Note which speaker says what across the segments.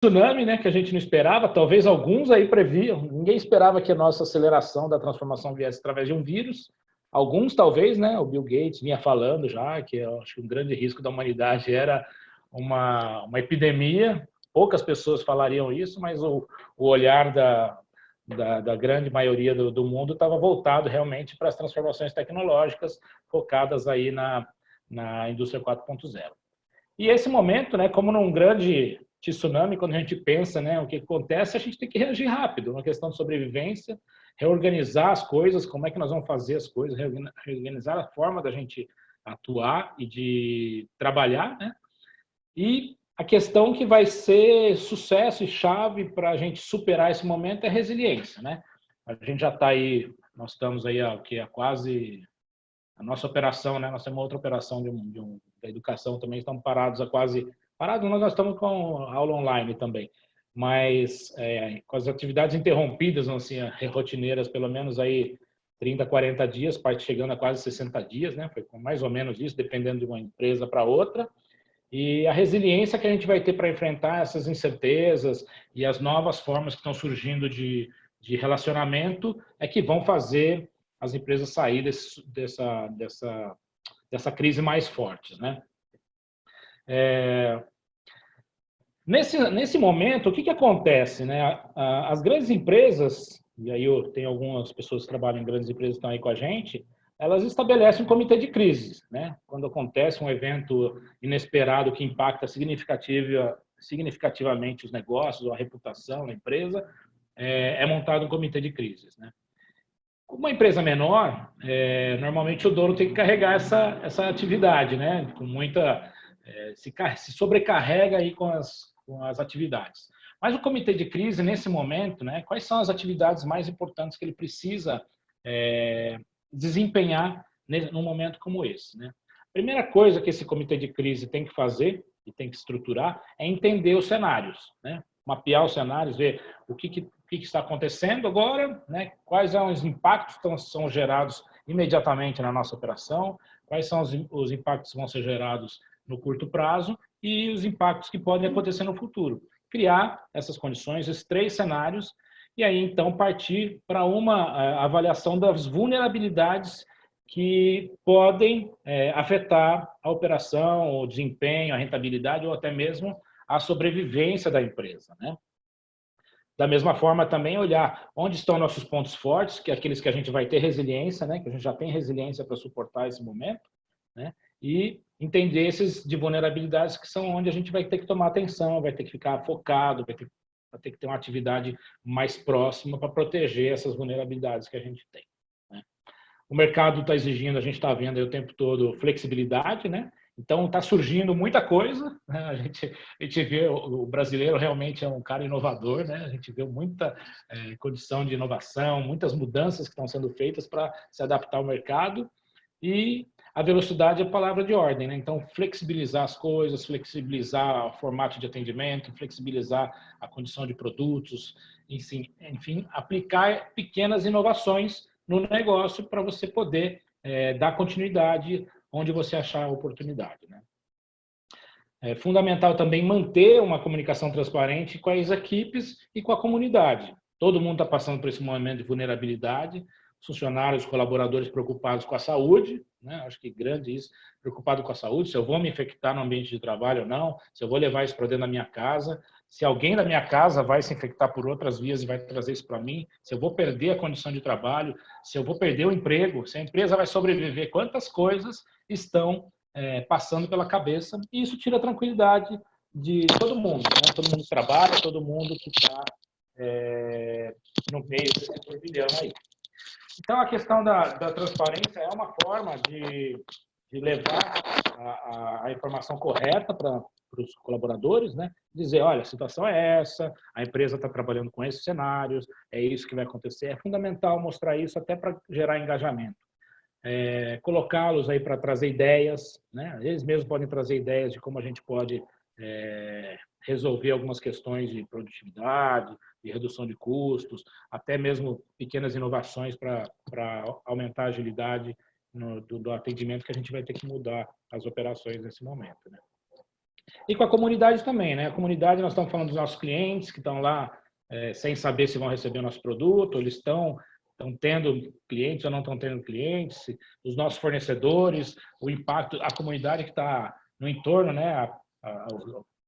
Speaker 1: tsunami, né, que a gente não esperava, talvez alguns aí previam, ninguém esperava que a nossa aceleração da transformação viesse através de um vírus, alguns talvez, né, o Bill Gates vinha falando já que eu acho que um grande risco da humanidade era uma epidemia, poucas pessoas falariam isso, mas o olhar da grande maioria do mundo estava voltado realmente para as transformações tecnológicas focadas aí na indústria 4.0. E esse momento, né, como num grande tsunami, quando a gente pensa, né, o que acontece, a gente tem que reagir rápido, uma questão de sobrevivência, reorganizar as coisas, como é que nós vamos fazer as coisas, reorganizar a forma da gente atuar e de trabalhar, né? E a questão que vai ser sucesso e chave para a gente superar esse momento é resiliência, né? A gente já está aí, nós estamos aí há quase a nossa operação, né? Nós temos outra operação da educação também, estamos parados parados, nós estamos com aula online também, mas com as atividades interrompidas, assim, rotineiras, pelo menos aí 30, 40 dias, parte chegando a quase 60 dias, né? Foi mais ou menos isso, dependendo de uma empresa para outra. E a resiliência que a gente vai ter para enfrentar essas incertezas e as novas formas que estão surgindo de relacionamento é que vão fazer as empresas sair dessa crise mais fortes, né? Nesse momento, o que acontece, né? As grandes empresas, e aí eu tenho algumas pessoas que trabalham em grandes empresas que estão aí com a gente, elas estabelecem um comitê de crises, né? Quando acontece um evento inesperado que impacta significativamente os negócios ou a reputação da empresa, é montado um comitê de crises, né? Uma empresa menor, normalmente o dono tem que carregar essa atividade, né? Com muita se sobrecarrega aí com as atividades. Mas o comitê de crise nesse momento, né? Quais são as atividades mais importantes que ele precisa desempenhar num momento como esse, né? A primeira coisa que esse comitê de crise tem que fazer e tem que estruturar é entender os cenários, né? Mapear os cenários, ver o que está acontecendo agora, né? Quais são os impactos que são gerados imediatamente na nossa operação, quais são os impactos que vão ser gerados no curto prazo e os impactos que podem acontecer no futuro. Criar essas condições, esses 3 cenários, e aí então partir para uma avaliação das vulnerabilidades que podem afetar a operação, o desempenho, a rentabilidade ou até mesmo a sobrevivência da empresa, né? Da mesma forma, também olhar onde estão nossos pontos fortes, que é aqueles que a gente vai ter resiliência, né? Que a gente já tem resiliência para suportar esse momento, né? E entender esses de vulnerabilidades que são onde a gente vai ter que tomar atenção, vai ter que ficar focado, vai ter que ter uma atividade mais próxima para proteger essas vulnerabilidades que a gente tem, né? O mercado está exigindo, a gente está vendo aí o tempo todo flexibilidade, né? Então está surgindo muita coisa, né? A gente vê o brasileiro realmente é um cara inovador, né? A gente vê muita condição de inovação, muitas mudanças que estão sendo feitas para se adaptar ao mercado e a velocidade é a palavra de ordem, né? Então flexibilizar as coisas, flexibilizar o formato de atendimento, flexibilizar a condição de produtos, enfim, aplicar pequenas inovações no negócio para você poder dar continuidade onde você achar a oportunidade, né? É fundamental também manter uma comunicação transparente com as equipes e com a comunidade. Todo mundo está passando por esse momento de vulnerabilidade, funcionários, colaboradores preocupados com a saúde, né? Acho que grande isso, preocupado com a saúde, se eu vou me infectar no ambiente de trabalho ou não, se eu vou levar isso para dentro da minha casa, se alguém da minha casa vai se infectar por outras vias e vai trazer isso para mim, se eu vou perder a condição de trabalho, se eu vou perder o emprego, se a empresa vai sobreviver, quantas coisas estão passando pela cabeça, e isso tira a tranquilidade de todo mundo, né? Todo mundo trabalha, todo mundo que está no meio desse turbilhão aí. Então, a questão da transparência é uma forma de levar a informação correta para os colaboradores, né? Dizer, olha, a situação é essa, a empresa está trabalhando com esses cenários, é isso que vai acontecer. É fundamental mostrar isso até para gerar engajamento. Colocá-los aí para trazer ideias, né? Eles mesmos podem trazer ideias de como a gente pode resolver algumas questões de produtividade, de redução de custos, até mesmo pequenas inovações para aumentar a agilidade do atendimento que a gente vai ter que mudar as operações nesse momento, né? E com a comunidade também, né? A comunidade, nós estamos falando dos nossos clientes que estão lá sem saber se vão receber o nosso produto, eles estão tendo clientes ou não estão tendo clientes, os nossos fornecedores, o impacto, a comunidade que está no entorno, né?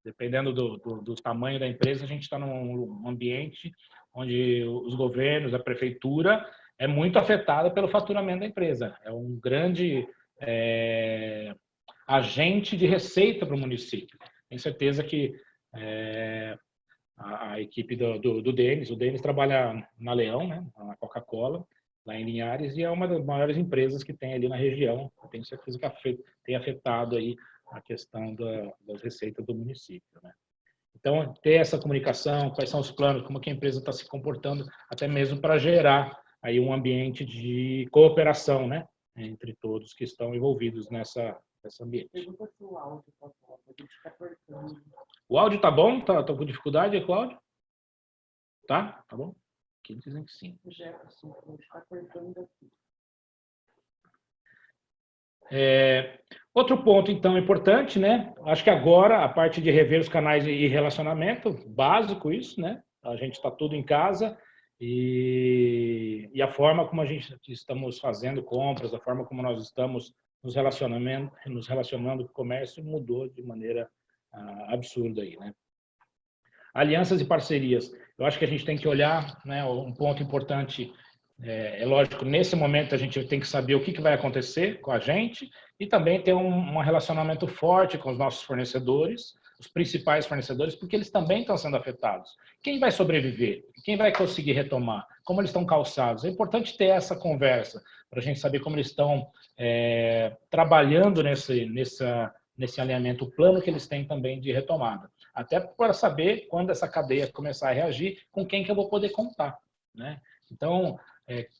Speaker 1: Dependendo do tamanho da empresa, a gente está num ambiente onde os governos, a prefeitura, é muito afetada pelo faturamento da empresa. É um grande agente de receita para o município. Tenho certeza que a equipe do Denis, o Denis trabalha na Leão, né, na Coca-Cola, lá em Linhares, e é uma das maiores empresas que tem ali na região. Eu tenho certeza que tem afetado aí a questão das receitas do município, né? Então, ter essa comunicação, quais são os planos, como que a empresa está se comportando, até mesmo para gerar aí um ambiente de cooperação, né, entre todos que estão envolvidos nesse ambiente.
Speaker 2: Pergunta se o áudio está bom, a gente está cortando.
Speaker 1: O áudio tá bom? Tá com dificuldade aí com o áudio? Tá? Tá bom? Aqui dizem que sim.
Speaker 2: Jefferson, a gente está cortando aqui.
Speaker 1: Outro ponto, então, importante, né? Acho que agora a parte de rever os canais de relacionamento, básico isso, né? A gente está tudo em casa e a forma como a gente estamos fazendo compras, a forma como nós estamos nos relacionando com o comércio mudou de maneira absurda aí, né? Alianças e parcerias. Eu acho que a gente tem que olhar, né? Um ponto importante. É lógico, nesse momento a gente tem que saber o que vai acontecer com a gente e também ter um relacionamento forte com os nossos fornecedores, os principais fornecedores, porque eles também estão sendo afetados. Quem vai sobreviver? Quem vai conseguir retomar? Como eles estão calçados? É importante ter essa conversa para a gente saber como eles estão trabalhando nesse alinhamento, o plano que eles têm também de retomada. Até para saber quando essa cadeia começar a reagir, com quem que eu vou poder contar, né? Então,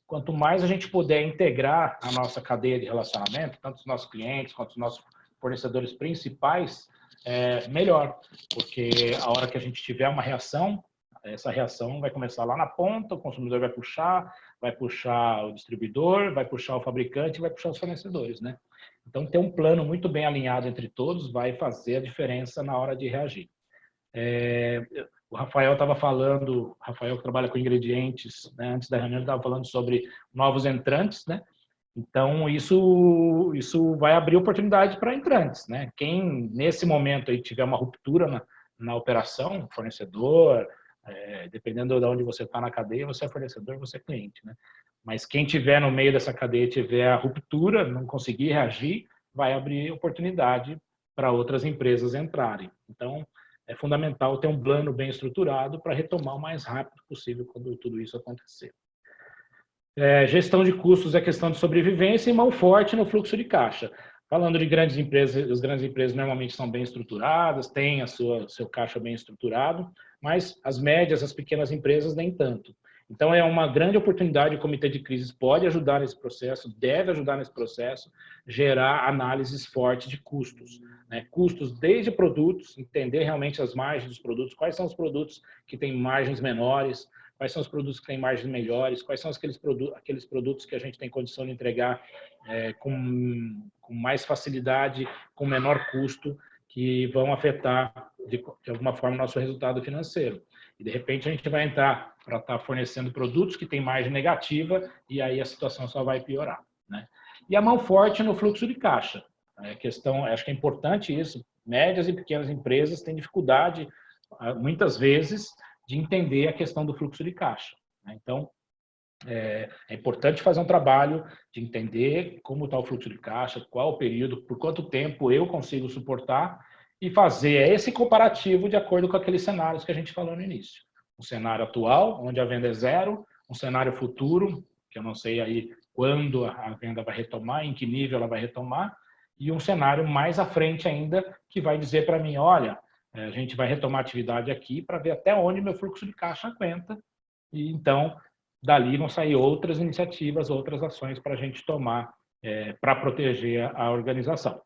Speaker 1: quanto mais a gente puder integrar a nossa cadeia de relacionamento, tanto os nossos clientes quanto os nossos fornecedores principais, melhor. Porque a hora que a gente tiver uma reação, essa reação vai começar lá na ponta, o consumidor vai puxar o distribuidor, vai puxar o fabricante, vai puxar os fornecedores, né? Então, ter um plano muito bem alinhado entre todos vai fazer a diferença na hora de reagir. O Rafael estava falando, Rafael que trabalha com ingredientes, né, antes da reunião estava falando sobre novos entrantes, né? Então isso vai abrir oportunidade para entrantes, né? Quem nesse momento aí tiver uma ruptura na operação, fornecedor, dependendo de onde você está na cadeia, você é fornecedor, você é cliente, né? Mas quem tiver no meio dessa cadeia tiver a ruptura, não conseguir reagir, vai abrir oportunidade para outras empresas entrarem. Então é fundamental ter um plano bem estruturado para retomar o mais rápido possível quando tudo isso acontecer. Gestão de custos é questão de sobrevivência e mão forte no fluxo de caixa. Falando de grandes empresas, as grandes empresas normalmente são bem estruturadas, têm seu caixa bem estruturado, mas as médias, as pequenas empresas, nem tanto. Então, é uma grande oportunidade, o Comitê de Crises pode ajudar nesse processo, deve ajudar nesse processo, gerar análises fortes de custos, né? Custos desde produtos, entender realmente as margens dos produtos, quais são os produtos que têm margens menores, quais são os produtos que têm margens melhores, quais são aqueles produtos que a gente tem condição de entregar com mais facilidade, com menor custo, que vão afetar de alguma forma o nosso resultado financeiro. E de repente a gente vai entrar para estar fornecendo produtos que têm margem negativa e aí a situação só vai piorar, né? E a mão forte no fluxo de caixa. Acho que é importante isso. Médias e pequenas empresas têm dificuldade, muitas vezes, de entender a questão do fluxo de caixa, né? Então, é importante fazer um trabalho de entender como está o fluxo de caixa, qual o período, por quanto tempo eu consigo suportar e fazer esse comparativo de acordo com aqueles cenários que a gente falou no início. Um cenário atual, onde a venda é zero, um cenário futuro, que eu não sei aí quando a venda vai retomar, em que nível ela vai retomar, e um cenário mais à frente ainda, que vai dizer para mim, olha, a gente vai retomar a atividade aqui para ver até onde meu fluxo de caixa aguenta, e então dali vão sair outras iniciativas, outras ações para a gente tomar para proteger a organização.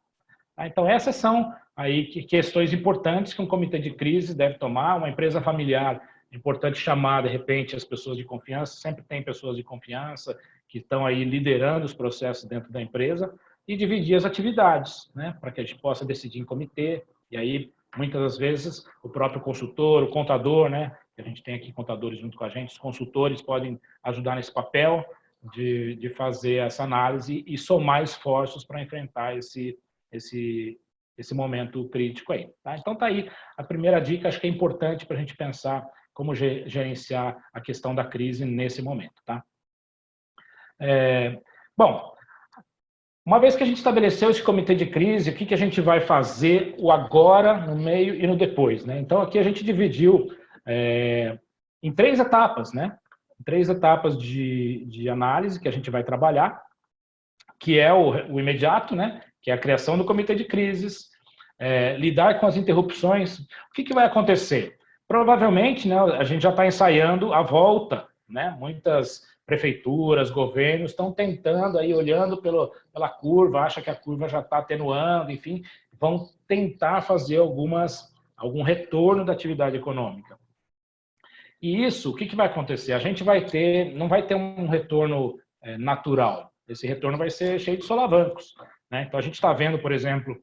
Speaker 1: Então, essas são aí questões importantes que um comitê de crise deve tomar. Uma empresa familiar, é importante chamar, de repente, as pessoas de confiança, sempre tem pessoas de confiança que estão aí liderando os processos dentro da empresa e dividir as atividades, né, para que a gente possa decidir em comitê e aí Muitas das vezes, o próprio consultor, o contador, né? A gente tem aqui contadores junto com a gente, os consultores podem ajudar nesse papel de fazer essa análise e somar esforços para enfrentar esse momento crítico aí. Tá? Então, tá aí a primeira dica, acho que é importante para a gente pensar como gerenciar a questão da crise nesse momento. Tá? Bom, uma vez que a gente estabeleceu esse comitê de crise, o que a gente vai fazer o agora, no meio e no depois? Né? Então, aqui a gente dividiu em 3 etapas, né? 3 etapas de análise que a gente vai trabalhar, que é o imediato, né? Que é a criação do comitê de crises, lidar com as interrupções. O que vai acontecer? Provavelmente, né, a gente já está ensaiando a volta, né? Muitas prefeituras, governos estão tentando aí, olhando pela curva, acha que a curva já está atenuando, enfim, vão tentar fazer algum retorno da atividade econômica. E isso, o que vai acontecer? A gente não vai ter um retorno natural. Esse retorno vai ser cheio de solavancos. Né? Então, a gente está vendo, por exemplo,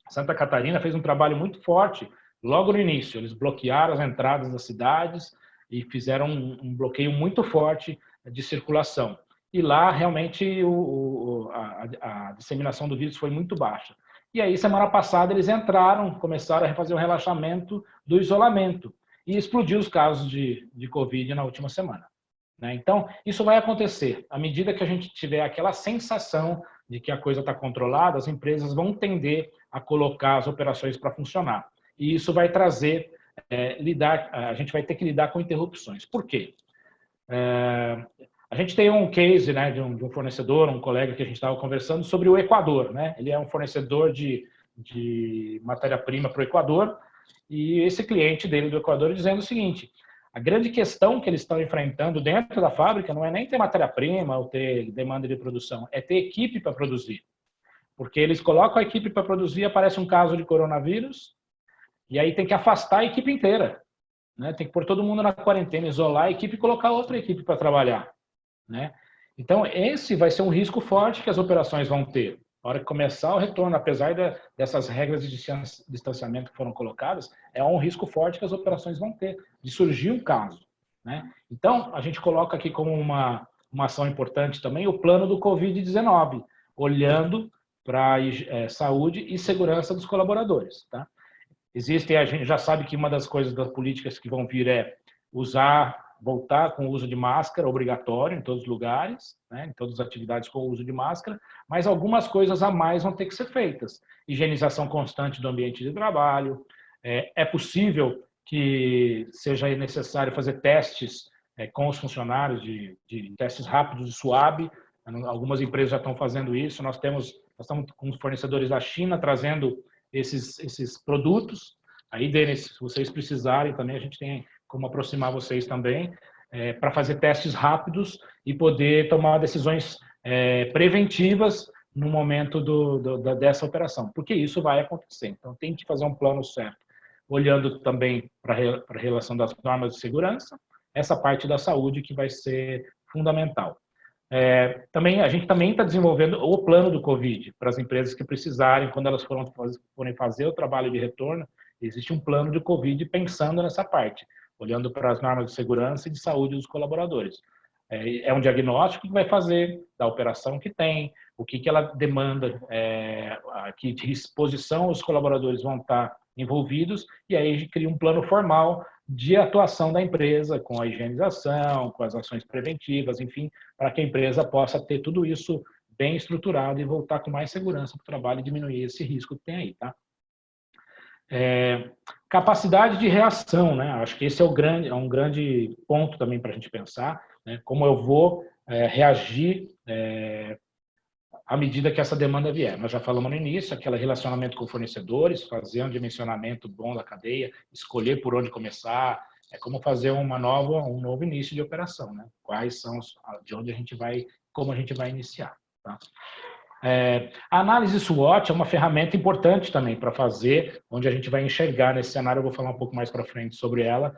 Speaker 1: Santa Catarina fez um trabalho muito forte logo no início. Eles bloquearam as entradas das cidades e fizeram um bloqueio muito forte de circulação. E lá, realmente, a disseminação do vírus foi muito baixa. E aí, semana passada, eles começaram a fazer o relaxamento do isolamento. E explodiu os casos de Covid na última semana. Né? Então, isso vai acontecer. À medida que a gente tiver aquela sensação de que a coisa está controlada, as empresas vão tender a colocar as operações para funcionar. E isso vai trazer, a gente vai ter que lidar com interrupções. Por quê? A gente tem um case, né, de um fornecedor, um colega que a gente estava conversando sobre o Equador. Né? Ele é um fornecedor de matéria-prima para o Equador, e esse cliente dele do Equador dizendo o seguinte: a grande questão que eles estão enfrentando dentro da fábrica não é nem ter matéria-prima ou ter demanda de produção, é ter equipe para produzir. Porque eles colocam a equipe para produzir, aparece um caso de coronavírus, e aí tem que afastar a equipe inteira. Né? Tem que pôr todo mundo na quarentena, isolar a equipe e colocar outra equipe para trabalhar. Né? Então, esse vai ser um risco forte que as operações vão ter. Na hora que começar o retorno, apesar dessas regras de distanciamento que foram colocadas, é um risco forte que as operações vão ter, de surgir um caso. Né? Então, a gente coloca aqui como uma ação importante também o plano do Covid-19, olhando para a saúde e segurança dos colaboradores. Tá? A gente já sabe que uma das coisas das políticas que vão vir é voltar com o uso de máscara obrigatório em todos os lugares, né, em todas as atividades com o uso de máscara, mas algumas coisas a mais vão ter que ser feitas. Higienização constante do ambiente de trabalho, é possível que seja necessário fazer testes com os funcionários, de testes rápidos de SWAB, algumas empresas já estão fazendo isso, nós estamos com os fornecedores da China trazendo esses produtos, aí, Denis, se vocês precisarem também, a gente tem como aproximar vocês também, para fazer testes rápidos e poder tomar decisões preventivas no momento dessa operação, porque isso vai acontecer. Então, tem que fazer um plano certo, olhando também para a relação das normas de segurança, essa parte da saúde que vai ser fundamental. A gente também está desenvolvendo o plano do Covid para as empresas que precisarem, quando elas forem fazer o trabalho de retorno, existe um plano de Covid pensando nessa parte, olhando para as normas de segurança e de saúde dos colaboradores. É um diagnóstico que vai fazer da operação que tem, o que ela demanda, que de exposição os colaboradores vão estar envolvidos, e aí a gente cria um plano formal de atuação da empresa, com a higienização, com as ações preventivas, enfim, para que a empresa possa ter tudo isso bem estruturado e voltar com mais segurança para o trabalho e diminuir esse risco que tem aí, tá? Capacidade de reação, né? Acho que esse é um grande ponto também para a gente pensar, né? Como eu vou reagir à medida que essa demanda vier. Nós já falamos no início, aquele relacionamento com fornecedores, fazer um dimensionamento bom da cadeia, escolher por onde começar, como fazer um novo início de operação, né? Quais são de onde a gente vai, como a gente vai iniciar, tá? A análise SWOT é uma ferramenta importante também para fazer, onde a gente vai enxergar nesse cenário, eu vou falar um pouco mais para frente sobre ela,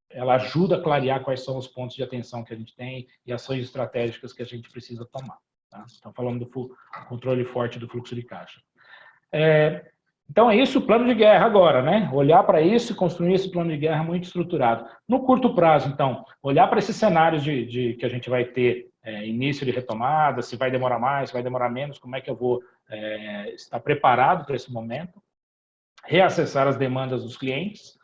Speaker 1: ela ajuda a clarear quais são os pontos de atenção que a gente tem e ações estratégicas que a gente precisa tomar. Tá? Então, falando do controle forte do fluxo de caixa. Então, é isso o plano de guerra agora, né? Olhar para isso e construir esse plano de guerra muito estruturado. No curto prazo, então, olhar para esses cenários que a gente vai ter início de retomada, se vai demorar mais, se vai demorar menos, como é que eu vou estar preparado para esse momento, reacessar as demandas dos clientes,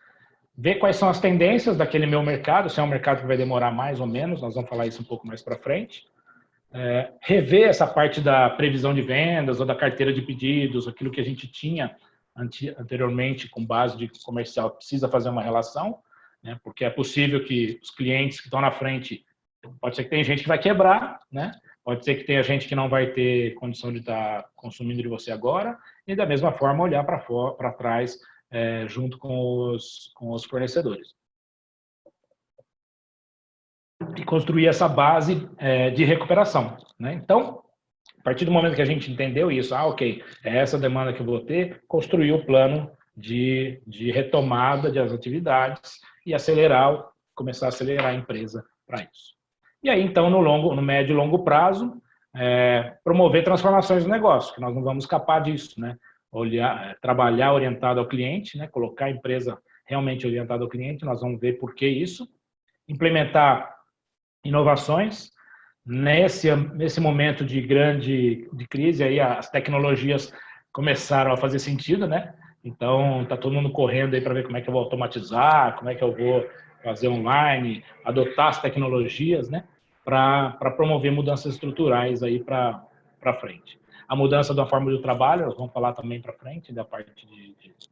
Speaker 1: ver quais são as tendências daquele meu mercado, se é um mercado que vai demorar mais ou menos, nós vamos falar isso um pouco mais para frente, rever essa parte da previsão de vendas ou da carteira de pedidos, aquilo que a gente tinha anteriormente com base de comercial, precisa fazer uma relação, né? Porque é possível que os clientes que estão na frente, pode ser que tenha gente que vai quebrar, né? Pode ser que tenha gente que não vai ter condição de estar consumindo de você agora, e da mesma forma olhar para trás junto com os fornecedores. E construir essa base de recuperação, né? Então, a partir do momento que a gente entendeu isso, ok, é essa demanda que eu vou ter, construir o plano de retomada das atividades e começar a acelerar a empresa para isso. E aí, então, no médio e longo prazo, promover transformações no negócio, que nós não vamos escapar disso, né? Trabalhar orientado ao cliente, né? Colocar a empresa realmente orientada ao cliente, nós vamos ver por que isso. Implementar inovações. Nesse momento de crise, aí as tecnologias começaram a fazer sentido, né? Então, está todo mundo correndo aí para ver como é que eu vou automatizar, como é que eu vou fazer online, adotar as tecnologias, né? Para promover mudanças estruturais aí para frente. A mudança da forma de trabalho, nós vamos falar também para frente, da parte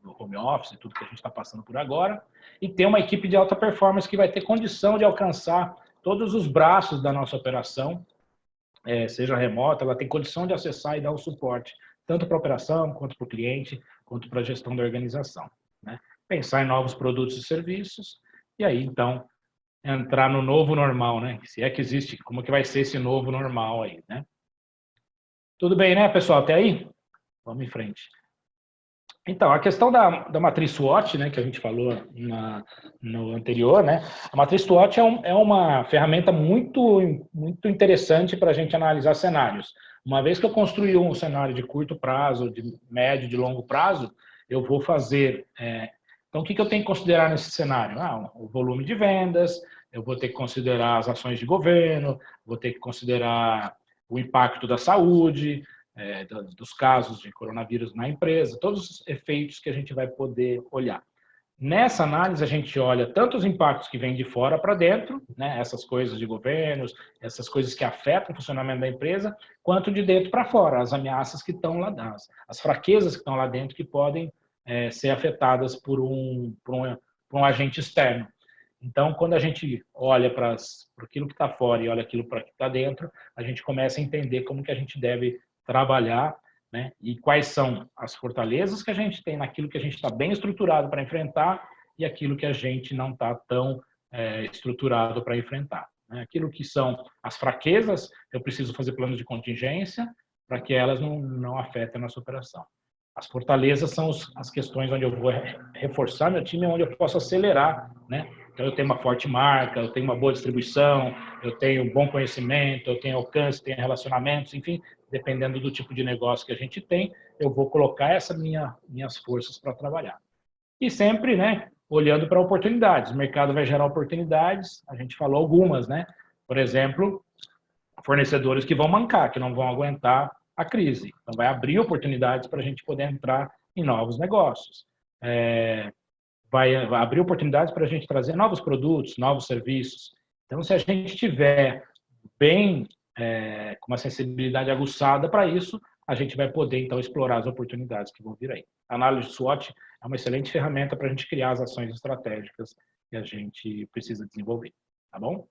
Speaker 1: do home office, tudo que a gente está passando por agora, e ter uma equipe de alta performance que vai ter condição de alcançar todos os braços da nossa operação, seja remota, ela tem condição de acessar e dar o suporte, tanto para a operação, quanto para o cliente, quanto para a gestão da organização, né? Pensar em novos produtos e serviços, e aí, então, entrar no novo normal, né? Se é que existe, como que vai ser esse novo normal aí, né? Tudo bem, né, pessoal? Até aí? Vamos em frente. Então, a questão da matriz SWOT, né, que a gente falou no anterior, né, a matriz SWOT é uma ferramenta muito interessante para a gente analisar cenários. Uma vez que eu construí um cenário de curto prazo, de médio, de longo prazo, eu vou fazer... então, o que eu tenho que considerar nesse cenário? O volume de vendas, eu vou ter que considerar as ações de governo, vou ter que considerar o impacto da saúde, dos casos de coronavírus na empresa, todos os efeitos que a gente vai poder olhar. Nessa análise, a gente olha tanto os impactos que vêm de fora para dentro, né, essas coisas de governos, essas coisas que afetam o funcionamento da empresa, quanto de dentro para fora, as ameaças que estão lá dentro, as fraquezas que estão lá dentro que podem ser afetadas por um agente externo. Então, quando a gente olha para aquilo que está fora e olha aquilo para que está dentro, a gente começa a entender como que a gente deve trabalhar, né? E quais são as fortalezas que a gente tem naquilo que a gente está bem estruturado para enfrentar e aquilo que a gente não está tão estruturado para enfrentar, né? Aquilo que são as fraquezas, eu preciso fazer planos de contingência para que elas não afetem a nossa operação. As fortalezas são as questões onde eu vou reforçar meu time, onde eu posso acelerar, né? Então, eu tenho uma forte marca, eu tenho uma boa distribuição, eu tenho um bom conhecimento, eu tenho alcance, tenho relacionamentos, enfim, dependendo do tipo de negócio que a gente tem, eu vou colocar essas minhas forças para trabalhar. E sempre, né, olhando para oportunidades. O mercado vai gerar oportunidades, a gente falou algumas, né? Por exemplo, fornecedores que vão mancar, que não vão aguentar a crise. Então, vai abrir oportunidades para a gente poder entrar em novos negócios. Vai abrir oportunidades para a gente trazer novos produtos, novos serviços. Então, se a gente tiver bem, com uma sensibilidade aguçada para isso, a gente vai poder, então, explorar as oportunidades que vão vir aí. A análise de SWOT é uma excelente ferramenta para a gente criar as ações estratégicas que a gente precisa desenvolver, tá bom?